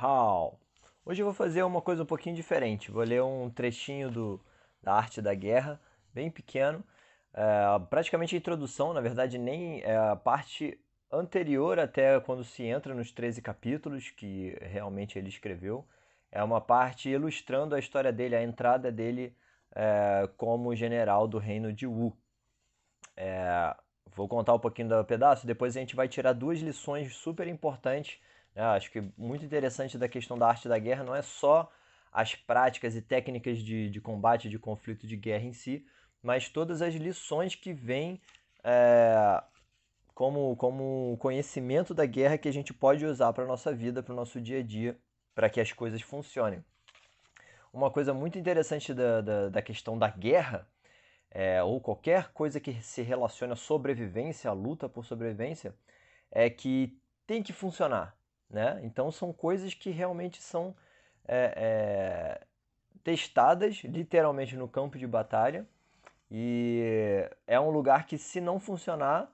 Hao. Hoje eu vou fazer uma coisa um pouquinho diferente. Vou ler um trechinho da Arte da Guerra, bem pequeno. Praticamente a introdução, na verdade, nem é a parte anterior até quando se entra nos 13 capítulos que realmente ele escreveu. É uma parte ilustrando a história dele, a entrada dele como general do reino de Wu. Vou contar um pouquinho do pedaço, depois a gente vai tirar duas lições super importantes. Acho que muito interessante da questão da arte da guerra não é só as práticas e técnicas de combate, de conflito, de guerra em si, mas todas as lições que vêm como conhecimento da guerra que a gente pode usar para a nossa vida, para o nosso dia a dia, para que as coisas funcionem. Uma coisa muito interessante da questão da guerra ou qualquer coisa que se relacione à sobrevivência, à luta por sobrevivência, é que tem que funcionar, né? Então são coisas que realmente são é, testadas literalmente no campo de batalha e é um lugar que se não funcionar,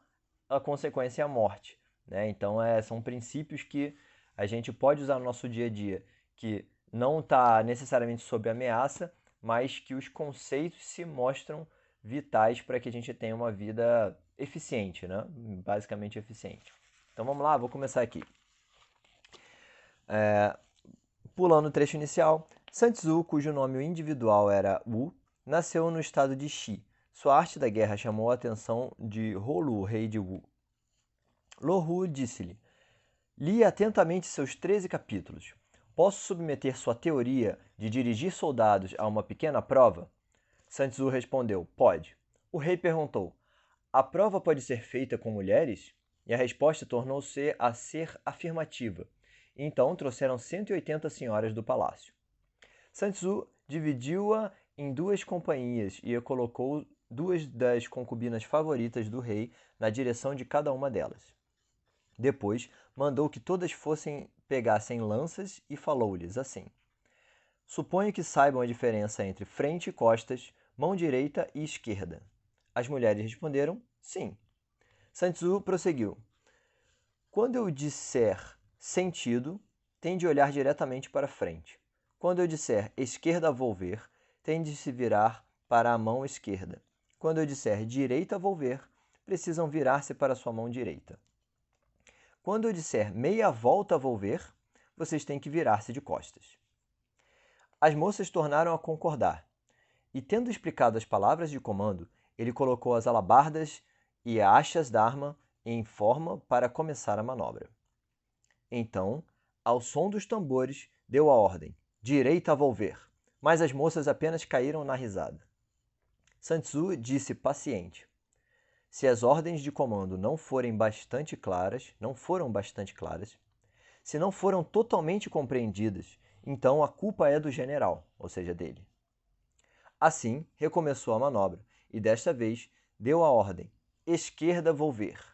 a consequência é a morte, né? Então são princípios que a gente pode usar no nosso dia a dia, que não está necessariamente sob ameaça, mas que os conceitos se mostram vitais para que a gente tenha uma vida eficiente, né? Basicamente eficiente. Então vamos lá, vou começar aqui. Pulando o trecho inicial, Sun Tzu, cujo nome individual era Wu, nasceu no estado de Xi. Sua arte da guerra chamou a atenção de Rolu, rei de Wu. Lohú disse-lhe: li atentamente seus 13 capítulos. Posso submeter sua teoria de dirigir soldados a uma pequena prova? Sun Tzu respondeu: pode. O rei perguntou: a prova pode ser feita com mulheres? E a resposta tornou-se a ser afirmativa. Então trouxeram 180 senhoras do palácio. Sun Tzu dividiu-a em duas companhias e colocou duas das concubinas favoritas do rei na direção de cada uma delas. Depois mandou que todas pegassem lanças e falou-lhes assim: suponho que saibam a diferença entre frente e costas, mão direita e esquerda. As mulheres responderam: sim. Sun Tzu prosseguiu: quando eu disser sentido, tem de olhar diretamente para frente. Quando eu disser esquerda volver, tem de se virar para a mão esquerda. Quando eu disser direita volver, precisam virar-se para a sua mão direita. Quando eu disser meia volta volver, vocês têm que virar-se de costas. As moças tornaram a concordar, e tendo explicado as palavras de comando, ele colocou as alabardas e achas d'arma em forma para começar a manobra. Então, ao som dos tambores, deu a ordem: direita a volver. Mas as moças apenas caíram na risada. Sun Tzu disse paciente: se as ordens de comando não foram bastante claras, se não foram totalmente compreendidas, então a culpa é do general, ou seja, dele. Assim, recomeçou a manobra e desta vez deu a ordem: esquerda volver.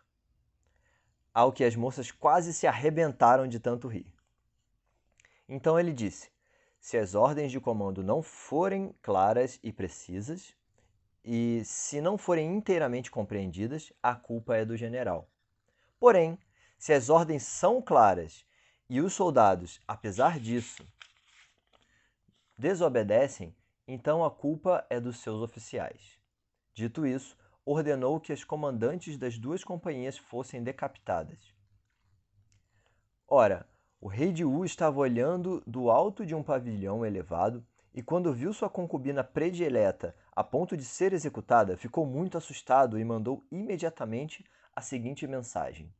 Ao que as moças quase se arrebentaram de tanto rir. Então ele disse: se as ordens de comando não forem claras e precisas, e se não forem inteiramente compreendidas, a culpa é do general. Porém, se as ordens são claras e os soldados, apesar disso, desobedecem, então a culpa é dos seus oficiais. Dito isso, ordenou que as comandantes das duas companhias fossem decapitadas. Ora, o rei de Wu estava olhando do alto de um pavilhão elevado e, quando viu sua concubina predileta a ponto de ser executada, ficou muito assustado e mandou imediatamente a seguinte mensagem: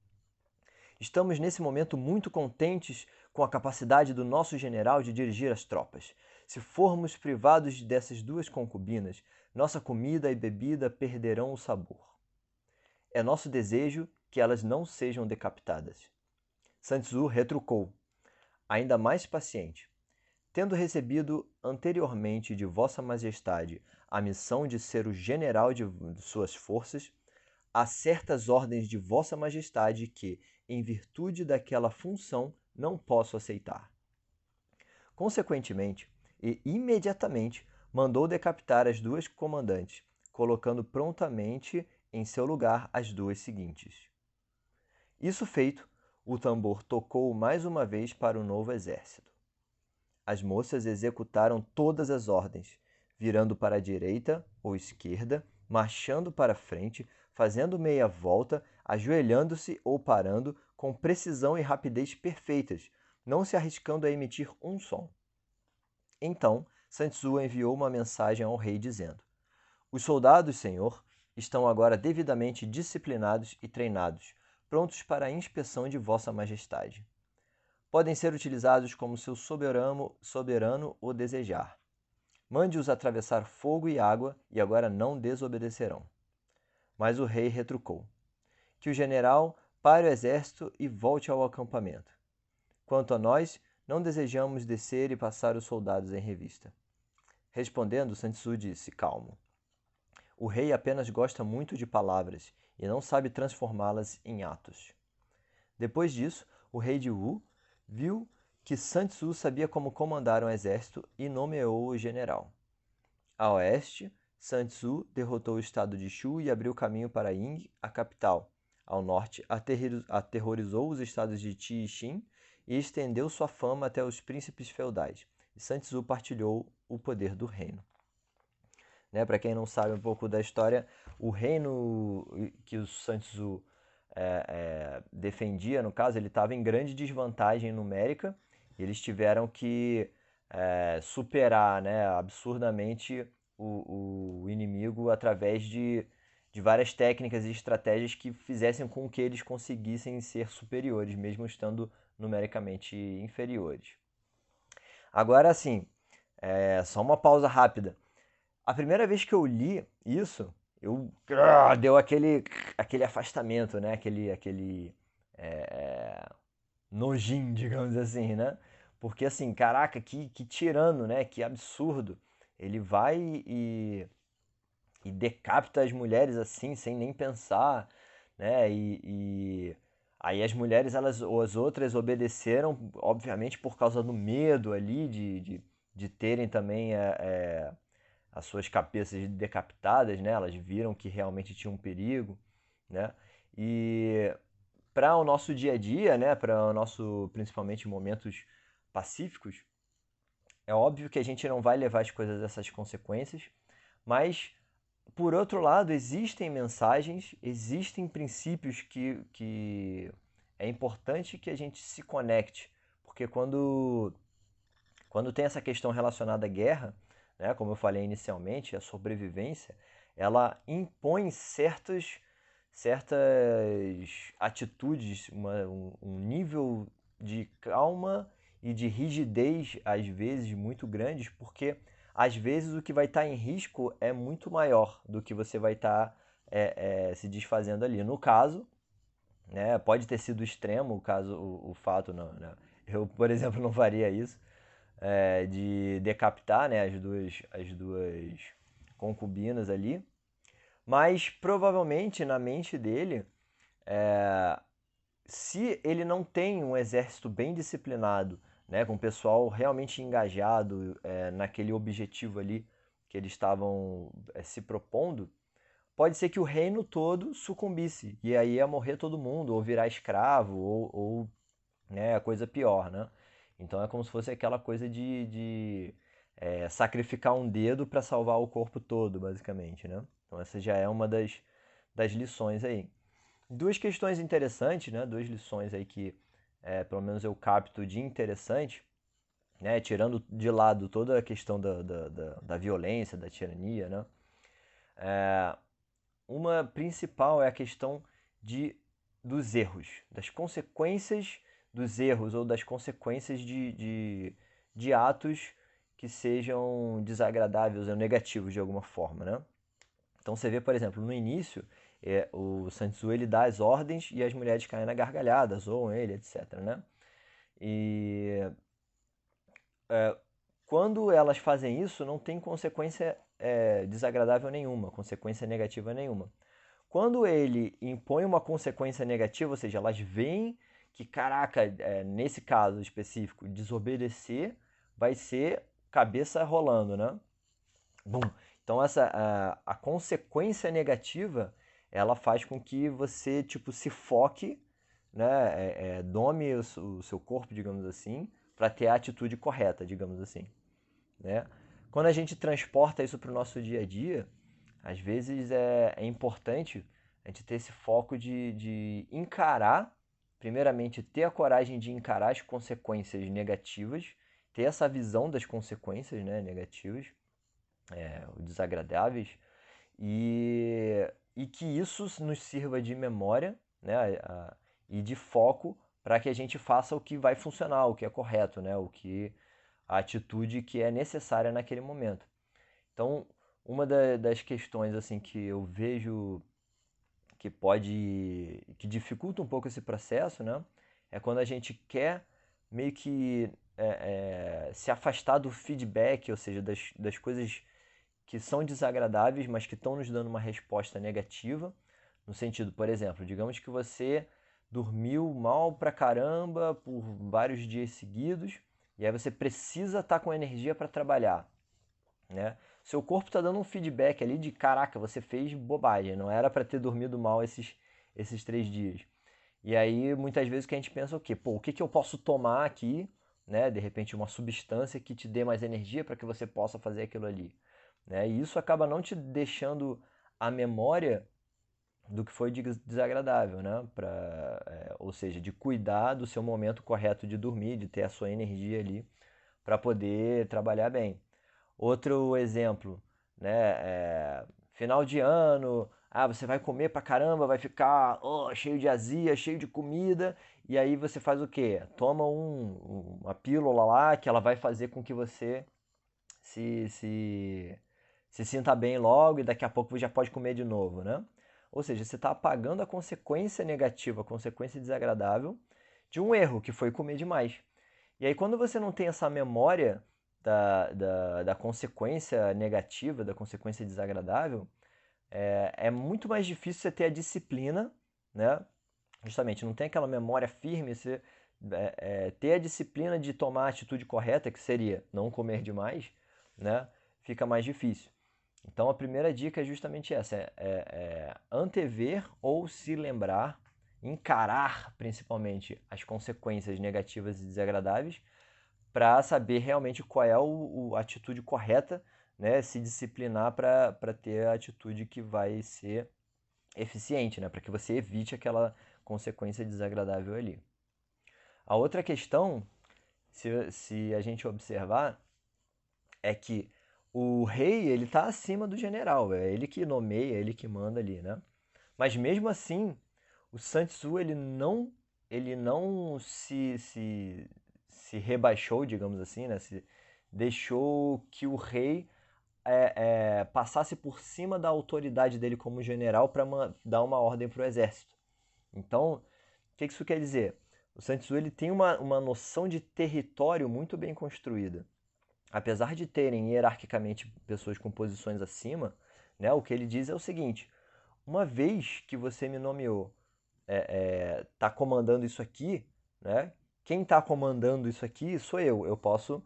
estamos nesse momento muito contentes com a capacidade do nosso general de dirigir as tropas. Se formos privados dessas duas concubinas, nossa comida e bebida perderão o sabor. É nosso desejo que elas não sejam decapitadas. Sun Tzu retrucou, ainda mais paciente: tendo recebido anteriormente de Vossa Majestade a missão de ser o general de suas forças, há certas ordens de Vossa Majestade que, em virtude daquela função, não posso aceitar. Consequentemente, e imediatamente, mandou decapitar as duas comandantes, colocando prontamente em seu lugar as duas seguintes. Isso feito, O tambor tocou mais uma vez para o novo exército. As moças executaram todas as ordens, virando para a direita ou esquerda, marchando para frente, fazendo meia volta, ajoelhando-se ou parando, com precisão e rapidez perfeitas, não se arriscando a emitir um som. Então, Sun Tzu enviou uma mensagem ao rei dizendo: Os soldados, senhor, estão agora devidamente disciplinados e treinados, prontos para a inspeção de Vossa Majestade. Podem ser utilizados como seu soberano o desejar. Mande-os atravessar fogo e água, e agora não desobedecerão. Mas o rei retrucou: Que o general pare o exército e volte ao acampamento. Quanto a nós, não desejamos descer e passar os soldados em revista. Respondendo, Sun Tzu disse, calmo: O rei apenas gosta muito de palavras e não sabe transformá-las em atos. Depois disso, o rei de Wu viu que Sun Tzu sabia como comandar um exército e nomeou-o general. A oeste, Sun Tzu derrotou o estado de Shu e abriu caminho para Ying, a capital. Ao norte, aterrorizou os estados de Qi e Xin e estendeu sua fama até os príncipes feudais. E Sun Tzu partilhou o poder do reino. Né, para quem não sabe um pouco da história, o reino que o Sun Tzu defendia, no caso, ele estava em grande desvantagem numérica, e eles tiveram que superar, né, absurdamente o inimigo através de várias técnicas e estratégias que fizessem com que eles conseguissem ser superiores, mesmo estando numericamente inferiores. Agora, sim, só uma pausa rápida. A primeira vez que eu li isso, deu aquele afastamento, né? Aquele nojinho, digamos assim, né? Porque assim, caraca, que tirano, né? Que absurdo. Ele vai e decapita as mulheres assim, sem nem pensar, né? Aí as mulheres, ou as outras, obedeceram, obviamente, por causa do medo ali de terem também as suas cabeças decapitadas, né? Elas viram que realmente tinha um perigo, né? E para o nosso dia a dia, né? Para o nosso, principalmente, momentos pacíficos, é óbvio que a gente não vai levar as coisas a essas consequências, mas por outro lado, existem mensagens, existem princípios que é importante que a gente se conecte, porque quando tem essa questão relacionada à guerra, né, como eu falei inicialmente, a sobrevivência, ela impõe certas atitudes, um nível de calma e de rigidez, às vezes, muito grandes, porque às vezes o que vai estar em risco é muito maior do que você vai estar se desfazendo ali. No caso, né, pode ter sido extremo o fato, não, né? Eu, por exemplo, não faria isso, de decapitar, né, as duas concubinas ali, mas provavelmente na mente dele, se ele não tem um exército bem disciplinado, né, com o pessoal realmente engajado naquele objetivo ali que eles estavam se propondo, pode ser que o reino todo sucumbisse e aí ia morrer todo mundo, ou virar escravo, ou né, coisa pior, né? Então é como se fosse aquela coisa de sacrificar um dedo para salvar o corpo todo, basicamente, né? Então essa já é uma das lições aí. Duas questões interessantes, né? Duas lições aí que pelo menos eu capto de interessante, né? Tirando de lado toda a questão da violência, da tirania, né? Uma principal é a questão dos erros, das consequências dos erros ou das consequências de atos que sejam desagradáveis ou negativos de alguma forma, né? Então você vê, por exemplo, no início, o Sun Tzu ele dá as ordens e as mulheres caem na gargalhada, zoam ele, etc, né? E quando elas fazem isso, não tem consequência desagradável nenhuma, consequência negativa nenhuma. Quando ele impõe uma consequência negativa, ou seja, elas veem que, caraca, nesse caso específico, desobedecer vai ser cabeça rolando, né? Bum. Então a consequência negativa, ela faz com que você tipo se foque, né, dome o seu corpo, digamos assim, para ter a atitude correta, digamos assim, né? Quando a gente transporta isso para o nosso dia a dia, às vezes é importante a gente ter esse foco de encarar, primeiramente, ter a coragem de encarar as consequências negativas, ter essa visão das consequências, né, negativas, desagradáveis, e que isso nos sirva de memória, né, e de foco para que a gente faça o que vai funcionar, o que é correto, né, a atitude que é necessária naquele momento. Então, uma das questões assim que eu vejo que dificulta um pouco esse processo, né, é quando a gente quer meio que se afastar do feedback, ou seja, das coisas que são desagradáveis, mas que estão nos dando uma resposta negativa, no sentido, por exemplo, digamos que você dormiu mal pra caramba por vários dias seguidos, e aí você precisa estar com energia para trabalhar, né? Seu corpo está dando um feedback ali de caraca, você fez bobagem, não era para ter dormido mal esses 3 dias. E aí muitas vezes o que a gente pensa é o quê? Pô, o que que eu posso tomar aqui, né? De repente uma substância que te dê mais energia para que você possa fazer aquilo ali, né? E isso acaba não te deixando a memória do que foi desagradável, né? Ou seja, de cuidar do seu momento correto de dormir, de ter a sua energia ali para poder trabalhar bem. Outro exemplo, né? Final de ano, você vai comer pra caramba, vai ficar cheio de azia, cheio de comida, e aí você faz o quê? Toma uma pílula lá que ela vai fazer com que você se, se, se sinta bem logo e daqui a pouco você já pode comer de novo, né? Ou seja, você está apagando a consequência negativa, a consequência desagradável de um erro que foi comer demais. E aí, quando você não tem essa memória da consequência negativa, da consequência desagradável, é muito mais difícil você ter a disciplina, né? Justamente, não tem aquela memória firme, você ter a disciplina de tomar a atitude correta, que seria não comer demais, né? Fica mais difícil. Então, a primeira dica é justamente essa: antever ou se lembrar, encarar principalmente as consequências negativas e desagradáveis para saber realmente qual é a atitude correta, né? Se disciplinar para ter a atitude que vai ser eficiente, né? Para que você evite aquela consequência desagradável ali. A outra questão, se a gente observar, é que o rei ele está acima do general, é ele que nomeia, é ele que manda ali, né? Mas mesmo assim, o Sun Tzu ele não se rebaixou, digamos assim, né? Se deixou que o rei passasse por cima da autoridade dele como general para dar uma ordem para o exército. Então, o que isso quer dizer? O Sun Tzu ele tem uma noção de território muito bem construída. Apesar de terem hierarquicamente pessoas com posições acima, né, o que ele diz é o seguinte: uma vez que você me nomeou, tá comandando isso aqui, né? Quem está comandando isso aqui sou eu. Eu posso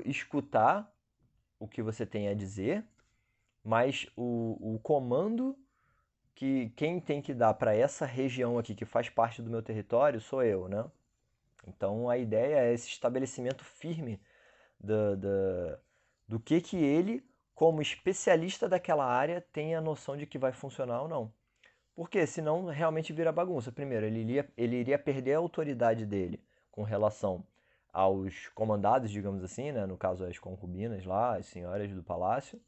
escutar o que você tem a dizer, mas o comando que quem tem que dar para essa região aqui que faz parte do meu território sou eu, né? Então a ideia é esse estabelecimento firme do, do, do que ele, como especialista daquela área, tem a noção de que vai funcionar ou não. Porque senão realmente vira bagunça. Primeiro, ele iria perder a autoridade dele com relação aos comandados, digamos assim, né? No caso as concubinas lá, as senhoras do palácio,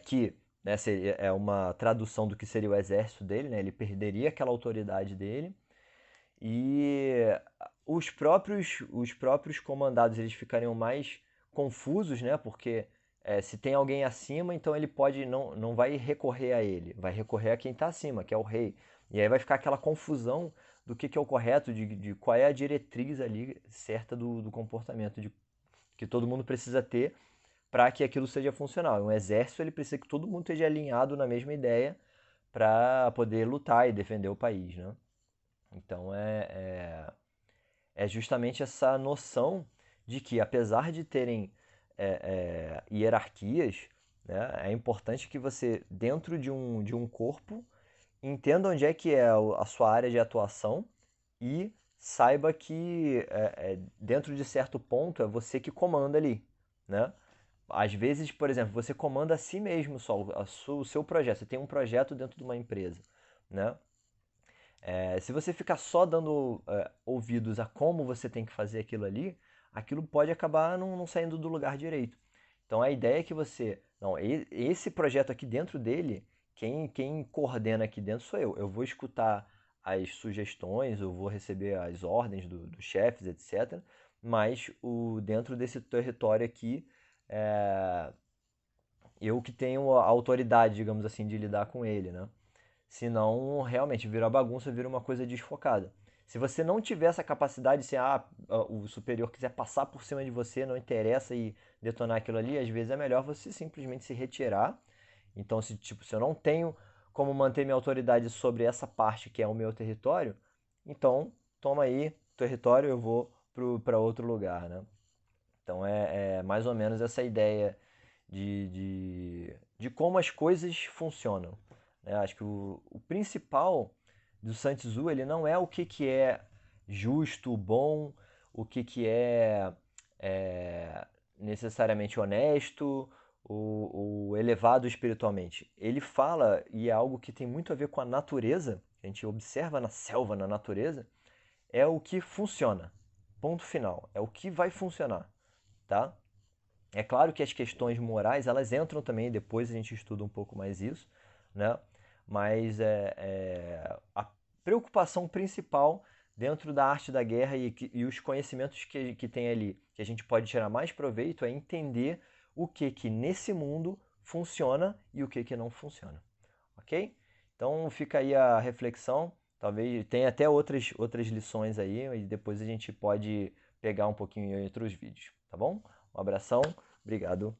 que, né, é uma tradução do que seria o exército dele, né? Ele perderia aquela autoridade dele e os próprios comandados eles ficariam mais confusos, né? Porque se tem alguém acima, então ele pode não vai recorrer a ele, vai recorrer a quem está acima, que é o rei. E aí vai ficar aquela confusão do que é o correto, de qual é a diretriz ali certa do comportamento que todo mundo precisa ter para que aquilo seja funcional. Um exército ele precisa que todo mundo esteja alinhado na mesma ideia para poder lutar e defender o país, né? Então é justamente essa noção de que, apesar de terem hierarquias, né, é importante que você, dentro de um corpo, entenda onde é que é a sua área de atuação e saiba que dentro de certo ponto é você que comanda ali, né? Às vezes, por exemplo, você comanda a si mesmo só, o seu projeto. Você tem um projeto dentro de uma empresa, né? Se você ficar só dando ouvidos a como você tem que fazer aquilo ali, aquilo pode acabar não saindo do lugar direito. Então a ideia é que você. Não, esse projeto aqui dentro dele, quem coordena aqui dentro sou eu. Eu vou escutar as sugestões, eu vou receber as ordens dos chefes, etc. Mas dentro desse território aqui, é, eu que tenho a autoridade, digamos assim, de lidar com ele, né? Senão, realmente, vira bagunça, vira uma coisa desfocada. Se você não tiver essa capacidade, se o superior quiser passar por cima de você, não interessa e detonar aquilo ali, às vezes é melhor você simplesmente se retirar. Então, se eu não tenho como manter minha autoridade sobre essa parte que é o meu território, então toma aí território, eu vou para outro lugar, né? Então é mais ou menos essa ideia de como as coisas funcionam, né? Acho que o principal do Sun Tzu, ele não é o que é justo, bom, o que é necessariamente honesto ou elevado espiritualmente. Ele fala, e é algo que tem muito a ver com a natureza, que a gente observa na selva, na natureza, é o que funciona. Ponto final. É o que vai funcionar, tá? É claro que as questões morais, elas entram também, depois a gente estuda um pouco mais isso, né? Mas a preocupação principal dentro da arte da guerra e os conhecimentos que tem ali, que a gente pode tirar mais proveito, é entender o que nesse mundo funciona e o que não funciona, ok? Então fica aí a reflexão, talvez tenha até outras lições aí, e depois a gente pode pegar um pouquinho em outros vídeos, tá bom? Um abração. Obrigado.